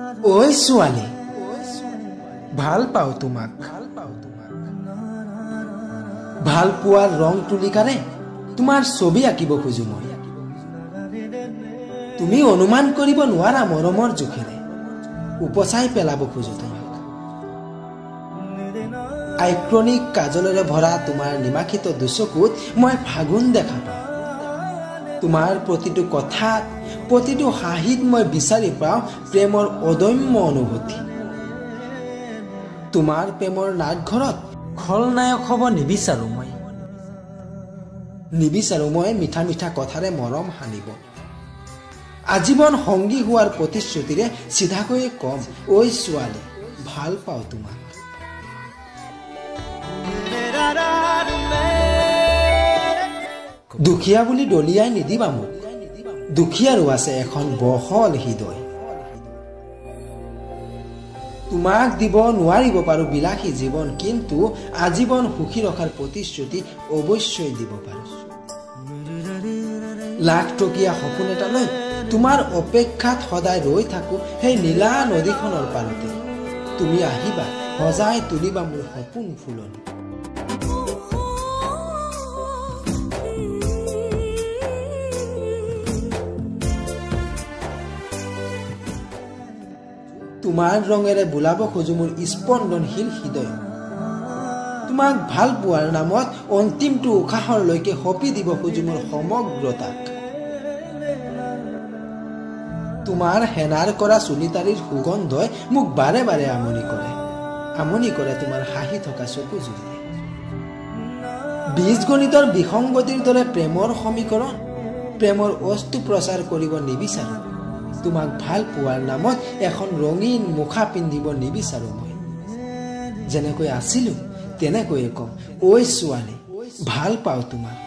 ঐ ছোৱালী, ভাল পাওঁ তোমাক। ভাল পোৱাৰ ৰং তুলিকাৰে তোমাৰ ছবি আঁকিব খোজো মই। তুমি অনুমান কৰিব নোৱাৰা মৰমৰ জোখেৰে উপচাই পেলাব খোজো তোমাক। আইক্ৰনিক কাজলেৰে ভৰা তোমাৰ নিমাখিত দুচকুত মই ফাগুন দেখা পাওঁ। তোমাৰ প্ৰতিটো কথাত, প্ৰতিটো হাঁহিত মই বিচাৰি পাওঁ প্ৰেমৰ অদম্য অনুভূতি। তোমাৰ প্ৰেমৰ নাটঘৰত খলনায়ক হ'ব নিবিচাৰো মই। নিবিচাৰো মই মিঠা মিঠা কথাৰে মৰম সানিব। আজীৱন সংগী হোৱাৰ প্ৰতিশ্ৰুতিৰে চিধাকৈয়ে কম, ঐ ছোৱালী, ভাল পাওঁ তোমাক। দুখীয়া বুলি দলিয়াই নিদিবা মোক, দুখীয়াৰো আছে এখন বহল হৃদয়। তোমাক দিব নোৱাৰিব পাৰো বিলাসী জীৱন, কিন্তু আজীৱন সুখী ৰখাৰ প্ৰতিশ্ৰুতি অৱশ্যই দিব পাৰো। লাখ টকীয়া সপোন এটালৈ তোমাৰ অপেক্ষাত সদায় ৰৈ থাকো সেই নীলা নদীখনৰ পাৰতে। তুমি আহিবা, সজাই তুলিবা মোৰ সপোন ফুলনি। তোমাৰ ৰঙেৰে বোলাব খোজো মোৰ স্পন্দনশীল হৃদয়। তোমাক ভাল পোৱাৰ নামত অন্তিমটো উশাহলৈকে সঁপি দিব খোজো মোৰ সমগ্ৰতাক। তোমাৰ হেনাৰ কৰা চুলিতাৰিৰ সুগন্ধই মোক বাৰে বাৰে আমনি কৰে তোমাৰ হাঁহি থকা চকু জুৰিয়ে। বীজগণিতৰ বিসংগতিৰ দৰে প্ৰেমৰ সমীকৰণ, প্ৰেমৰ অস্তু প্ৰচাৰ কৰিব নিবিচাৰো। তোমাক ভাল পোৱাৰ নামত এখন ৰঙীন মুখা পিন্ধিব নিবিচাৰো মই। যেনেকৈ আছিলো তেনেকৈয়ে কম, ঐ ছোৱালী, ভাল পাওঁ তোমাক।